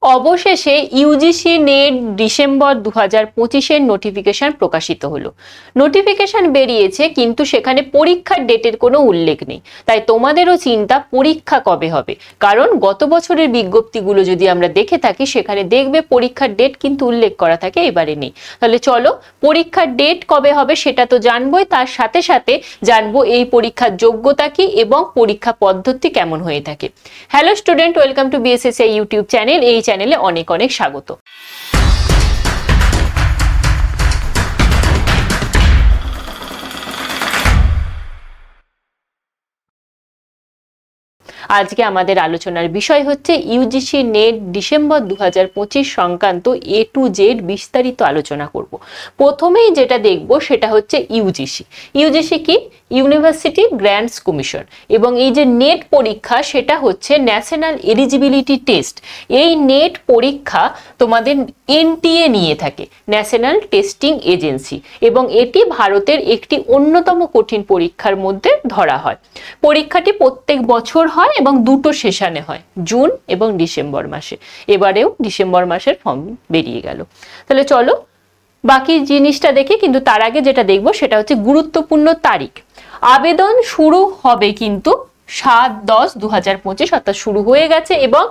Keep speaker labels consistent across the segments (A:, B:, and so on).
A: অবশেষে UGC net December 2025-এর notification প্রকাশিত হলো। নোটিফিকেশন বেরিয়েছে কিন্তু সেখানে পরীক্ষার ডেটের কোনো উল্লেখ নেই। তাই তোমাদেরও চিন্তা পরীক্ষা কবে হবে, কারণ গত বছরের বিজ্ঞপ্তিগুলো যদি আমরা দেখে থাকি সেখানে দেখবে পরীক্ষার ডেট কিন্তু উল্লেখ করা থাকে, এবারে নেই। তাহলে চলো পরীক্ষার ডেট কবে হবে সেটা তো জানবোই, তার সাথে সাথে জানবো এই পরীক্ষার যোগ্যতা কি এবং পরীক্ষা পদ্ধতি কেমন হয়ে থাকে। Hello student, welcome to BSSC YouTube channel. এই চ্যানেলে অনেক অনেক স্বাগত। আজকে আমাদের আলোচনার বিষয় হচ্ছে ইউজিসি নেট ডিসেম্বর 2025 সংক্রান্ত A to Z বিস্তারিত আলোচনা করব। প্রথমেই যেটা দেখব সেটা হচ্ছে ইউজিসি। ইউজিসি কি? University grants commission. এবং এই যে নেট পরীক্ষা সেটা হচ্ছে ন্যাশনাল এলিজিবিলিটি টেস্ট। এই নেট পরীক্ষা তোমাদের এনটিএ নিয়ে থাকে, ন্যাশনাল টেস্টিং এজেন্সি, এবং এটি ভারতের একটি অন্যতম কঠিন পরীক্ষার মধ্যে ধরা হয়। পরীক্ষাটি প্রত্যেক বছর হয় এবং দুটো সেশনে হয়, জুন এবং ডিসেম্বর মাসে। এবারেও ডিসেম্বর মাসের ফর্ম বেরিয়ে গেল। তাহলে চলো বাকি জিনিসটা দেখি, কিন্তু তার আগে যেটা দেখবো সেটা হচ্ছে গুরুত্বপূর্ণ তারিখ। আবেদন শুরু হবে কিন্তু 7/10/2025, অর্থাৎ শুরু হয়ে গেছে, এবং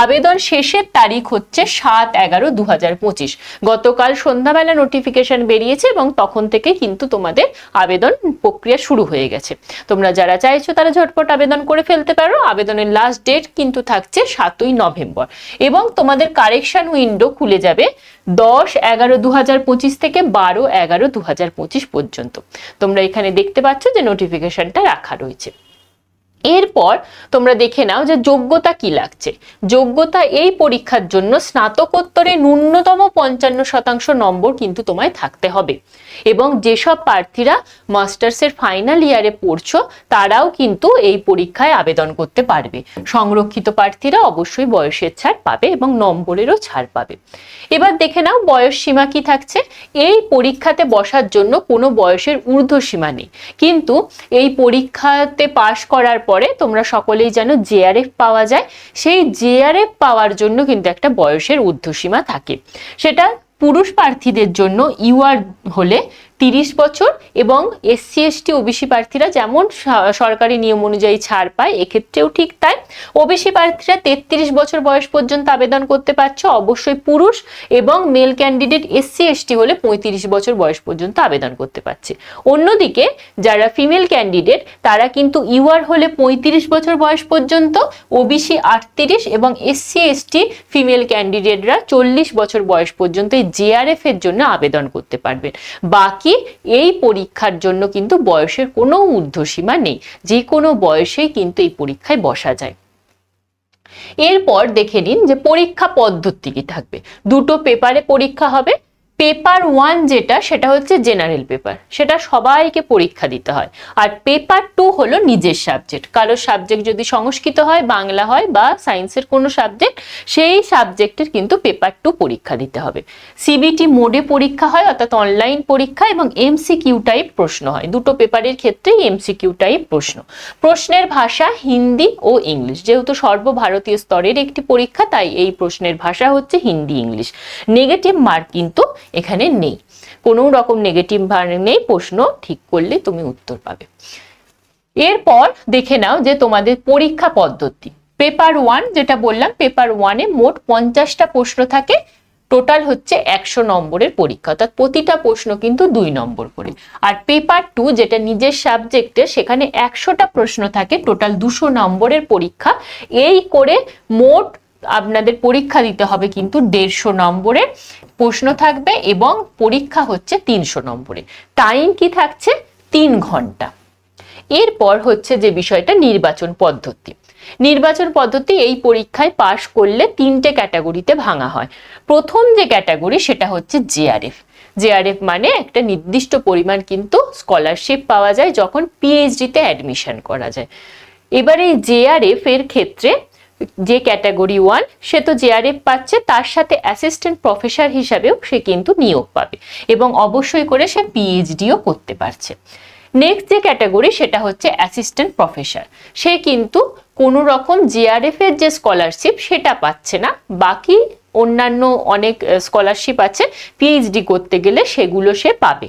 A: আবেদন শেষের তারিখ হচ্ছে 7/11/2025। গতকাল সন্ধ্যাবেলা নোটিফিকেশন বেরিয়েছে এবং তখন থেকে কিন্তু তোমাদের আবেদন প্রক্রিয়া শুরু হয়ে গেছে। তোমরা যারা চাইছো তারা ঝটপট আবেদন করে ফেলতে পারো। আবেদনের লাস্ট ডেট কিন্তু থাকছে 7ই নভেম্বর, এবং তোমাদের কারেকশন উইন্ডো খুলে যাবে 10/11/2025 থেকে 12/11/2025 পর্যন্ত। তোমরা এখানে দেখতে পাচ্ছ যে নোটিফিকেশনটা রাখা রয়েছে। এরপর তোমরা দেখে নাও যে যোগ্যতা কি লাগছে। যোগ্যতা এই পরীক্ষার জন্য স্নাতকোত্তরে ন্যূনতম 55% নম্বর কিন্তু তোমায় থাকতে হবে, এবং যেসব প্রার্থীরা মাস্টার্সের ফাইনাল ইয়ারে পড়ছো তারাও কিন্তু এই পরীক্ষায় আবেদন করতে পারবে। সংরক্ষিত প্রার্থীরা অবশ্যই বয়সের ছাড় পাবে এবং নম্বরেরও ছাড় পাবে। এবার দেখে নাও বয়স সীমা কি থাকছে। এই পরীক্ষাতে বসার জন্য কোনো বয়সের ঊর্ধ্বসীমা নেই, কিন্তু এই পরীক্ষাতে পাশ করার পরে তোমরা সকলেই জানো জেআরএফ পাওয়া যায়। সেই জেআরএফ পাওয়ার জন্য কিন্তু একটা বয়সের ঊর্ধ্বসীমা থাকে। সেটা পুরুষ প্রার্থীদের জন্য ইউআর হলে 30 বছর, এবং এসসি এসটি ওবিসি প্রার্থীরা যেমন সরকারি নিয়ম অনুযায়ী ছাড় পায় এক্ষেত্রেও ঠিক তাই। ওবিসি প্রার্থীরা 33 বছর বয়স পর্যন্ত আবেদন করতে পারছে, অবশ্যই পুরুষ, এবং মেল ক্যান্ডিডেট এসসি এসটি হলে 35 বছর বয়স পর্যন্ত আবেদন করতে পারছে। অন্যদিকে যারা ফিমেল ক্যান্ডিডেট তারা কিন্তু ইউআর হলে 35 বছর বয়স পর্যন্ত, ওবিসি 38, এবং এসসি এসটি ফিমেল ক্যান্ডিডেটরা 40 বছর বয়স পর্যন্ত এই জেআরএফ এর জন্য আবেদন করতে পারবেন। বাকি এই পরীক্ষার জন্য কিন্তু বয়সের কোনো ঊর্ধ্বসীমা নেই, যে কোনো বয়সেই কিন্তু এই পরীক্ষায় বসা যায়। এরপর দেখে নিন যে পরীক্ষা পদ্ধতি কি থাকবে। দুটো পেপারে পরীক্ষা হবে। পেপার 1 যেটা, সেটা হচ্ছে জেনারেল পেপার, সেটা সবাইকে পরীক্ষা দিতে হয়। আর পেপার 2 হলো নিজের সাবজেক্ট। কারো সাবজেক্ট যদি সংস্কৃত হয়, বাংলা হয়, বা সায়েন্সের কোনো সাবজেক্ট, সেই সাবজেক্টের কিন্তু পেপার 2 পরীক্ষা দিতে হবে। সিবিটি মোডে পরীক্ষা হয়, অর্থাৎ অনলাইন পরীক্ষা, এবং এমসিকিউ টাইপ প্রশ্ন হয়। দুটো পেপারের ক্ষেত্রেই এমসিকিউ টাইপ প্রশ্ন। প্রশ্নের ভাষা হিন্দি ও ইংলিশ। যেহেতু সর্বভারতীয় স্তরের একটি পরীক্ষা, তাই এই প্রশ্নের ভাষা হচ্ছে হিন্দি ইংলিশ। নেগেটিভ মার্ক কিন্তু এখানে নেই, কোনো রকম নেগেটিভ মার্ক নেই। প্রশ্ন ঠিক করলে তুমি উত্তর পাবে। এরপর দেখে নাও যে তোমাদের পরীক্ষা পদ্ধতি। পেপার 1 যেটা বললাম, পেপার 1-এ মোট 50টা প্রশ্ন থাকে। টোটাল হচ্ছে 100 নম্বরের পরীক্ষা, অর্থাৎ প্রতিটা প্রশ্ন কিন্তু 2 নম্বর করে। আর পেপার 2 যেটা নিজের সাবজেক্টে, সেখানে 100টা প্রশ্ন থাকে, টোটাল 200 নম্বরের পরীক্ষা। এই করে মোট আপনাদের পরীক্ষা দিতে হবে কিন্তু 150 নম্বরের প্রশ্ন থাকবে, এবং পরীক্ষা হচ্ছে 300 নম্বরে। টাইম কি থাকছে? 3 ঘন্টা। এরপর হচ্ছে যে বিষয়টা নির্বাচন পদ্ধতি। নির্বাচন পদ্ধতি এই পরীক্ষায় পাশ করলে 3টে ক্যাটাগরিতে ভাঙা হয়। প্রথম যে ক্যাটাগরি সেটা হচ্ছে জেআরএফ। জেআরএফ মানে একটা নির্দিষ্ট পরিমাণ কিন্তু স্কলারশিপ পাওয়া যায় যখন পিএইচডিতে অ্যাডমিশন করা যায়। এবারে এই জেআরএফ এর ক্ষেত্রে যে ক্যাটাগরি 1 সে তো জেআরএফ পাচ্ছে, তার সাথে অ্যাসিস্ট্যান্ট প্রফেসর হিসাবেও সে কিন্তু নিয়োগ পাবে, এবং অবশ্যই করে সে পিএইচডিও করতে পারছে। নেক্সট যে ক্যাটাগরি সেটা হচ্ছে অ্যাসিস্ট্যান্ট প্রফেসর। সে কিন্তু কোনো রকম জেআরএফ এর যে স্কলারশিপ সেটা পাচ্ছে না, বাকি অন্যান্য অনেক স্কলারশিপ আছে পিএইচডি করতে গেলে, সেগুলো সে পাবে।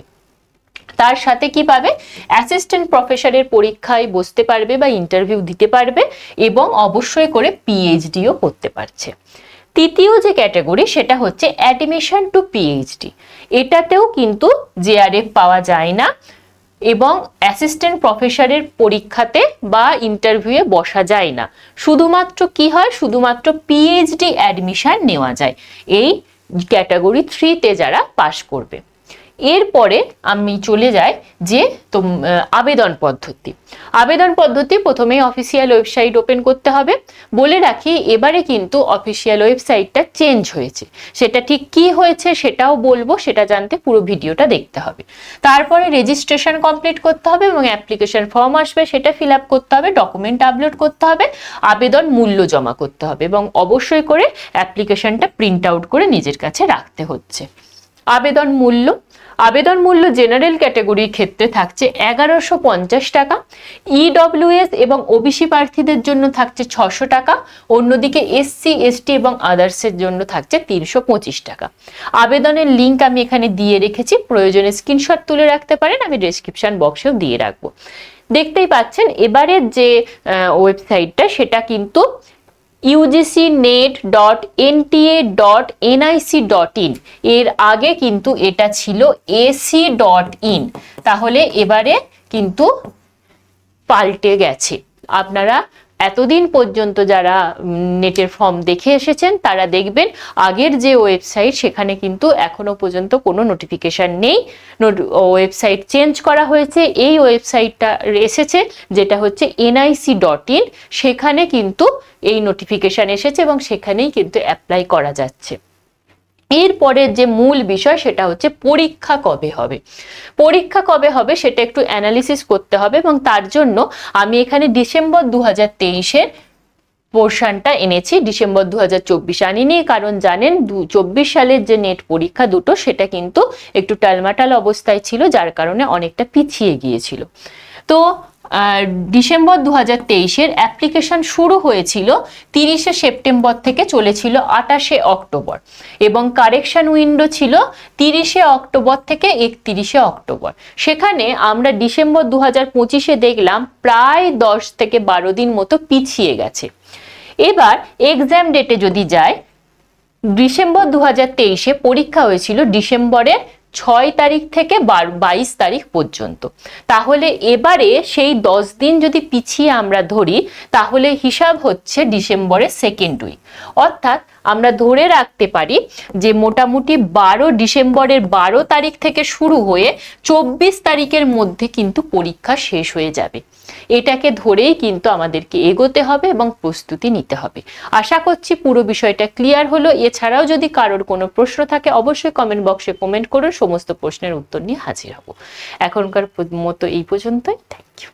A: তার সাথে কি পাবে, অ্যাসিস্ট্যান্ট প্রফেসরের পরীক্ষায় বসতে পারবে বা ইন্টারভিউ দিতে পারবে এবং অবশ্যই করে পিএইচডিও করতে পারছে। তৃতীয় যে ক্যাটাগরি সেটা হচ্ছে অ্যাডমিশন টু পিএইচডি। এটাতেও কিন্তু জেআরএফ পাওয়া যায় না এবং অ্যাসিস্ট্যান্ট প্রফেসরের পরীক্ষাতে বা ইন্টারভিউয়ে বসা যায় না। শুধুমাত্র কি হয়, শুধুমাত্র পিএইচডি অ্যাডমিশন নেওয়া যায় এই ক্যাটাগরি 3-তে যারা পাশ করবে। এরপরে আমি চলে যাই যে আবেদন পদ্ধতি। আবেদন পদ্ধতি প্রথমেই অফিসিয়াল ওয়েবসাইট ওপেন করতে হবে। বলে রাখি এবারে কিন্তু অফিসিয়াল ওয়েবসাইটটা চেঞ্জ হয়েছে, সেটা ঠিক কি হয়েছে সেটাও বলবো, সেটা জানতে পুরো ভিডিওটা দেখতে হবে। তারপরে রেজিস্ট্রেশন কমপ্লিট করতে হবে এবং অ্যাপ্লিকেশন ফর্ম আসবে, সেটা ফিল আপ করতে হবে, ডকুমেন্ট আপলোড করতে হবে, আবেদন মূল্য জমা করতে হবে এবং অবশ্যই করে অ্যাপ্লিকেশনটা প্রিন্ট আউট করে নিজের কাছে রাখতে হচ্ছে। আবেদন মূল্য জেনারেল ক্যাটাগরির ক্ষেত্রে থাকছে 1150 টাকা, ইডব্লিউএস এবং ওবিসি প্রার্থীদের জন্য থাকছে 600 টাকা, অন্যদিকে এসসি এসটি এবং আদার্সের জন্য থাকছে 325 টাকা। আবেদনের লিঙ্ক আমি এখানে দিয়ে রেখেছি, প্রয়োজনে স্ক্রিনশট তুলে রাখতে পারেন, আমি ডেসক্রিপশন বক্সেও দিয়ে রাখবো। দেখতেই পাচ্ছেন এবারের যে ওয়েবসাইটটা সেটা কিন্তু ugcnet.nta.nic.in, এর আগে কিন্তু এটা ছিল ac.in। তাহলে এবারে কিন্তু পাল্টে গেছে। আপনারা এতদিন পর্যন্ত যারা নেটের ফর্ম দেখে এসেছেন তারা দেখবেন আগের যে ওয়েবসাইট সেখানে কিন্তু এখনো পর্যন্ত কোনো নোটিফিকেশন নেই, ওয়েবসাইট চেঞ্জ করা হয়েছে। এই ওয়েবসাইটটা এসেছে যেটা হচ্ছে nic.in, সেখানে কিন্তু এই নোটিফিকেশন এসেছে এবং সেখানেই কিন্তু অ্যাপ্লাই করা যাচ্ছে। এরপরের যে মূল বিষয় সেটা হচ্ছে পরীক্ষা কবে হবে। পরীক্ষা কবে হবে সেটা একটু অ্যানালিসিস করতে হবে এবং তার জন্য আমি এখানে ডিসেম্বর 2023-এর পোর্শনটা এনেছি, ডিসেম্বর 2024 আনিনি, কারণ জানেন 24 সালের যে নেট পরীক্ষা দুটো সেটা কিন্তু একটু টালমাটাল অবস্থায় ছিল, যার কারণে অনেকটা পিছিয়ে গিয়েছিল। তো ডিসেম্বর 2023-এর অ্যাপ্লিকেশন শুরু হয়েছিল 30শে সেপ্টেম্বর থেকে, চলেছিল 28শে অক্টোবর এবং কারেকশন উইন্ডো ছিল 30শে অক্টোবর থেকে 31শে অক্টোবর। সেখানে আমরা ডিসেম্বর 2025-এ দেখলাম প্রায় 10 থেকে 12 দিন মতো পিছিয়ে গেছে। এবার এক্সাম ডেটে যদি যায়, ডিসেম্বর 2023-এ পরীক্ষা হয়েছিল ডিসেম্বরের 6 তারিখ থেকে 22 তারিখ পর্যন্ত। তাহলে এবারে সেই 10 দিন যদি পিছিয়ে আমরা ধরি তাহলে হিসাব হচ্ছে ডিসেম্বরের সেকেন্ড উইক, অর্থাৎ আমরা ধরে রাখতে পারি যে মোটামুটি ডিসেম্বরের 12 তারিখ থেকে শুরু হয়ে 24 তারিখের মধ্যে কিন্তু পরীক্ষা শেষ হয়ে যাবে। এটাকে ধরেই কিন্তু আমাদেরকে এগোতে হবে এবং প্রস্তুতি নিতে হবে। আশা করছি পুরো বিষয়টা ক্লিয়ার হলো। এছাড়াও যদি কারোর কোনো প্রশ্ন থাকে অবশ্যই কমেন্ট বক্সে কমেন্ট করুন, সমস্ত প্রশ্নের উত্তর নিয়ে হাজির হব। এখনকার মতো এই পর্যন্তই, থ্যাংক ইউ।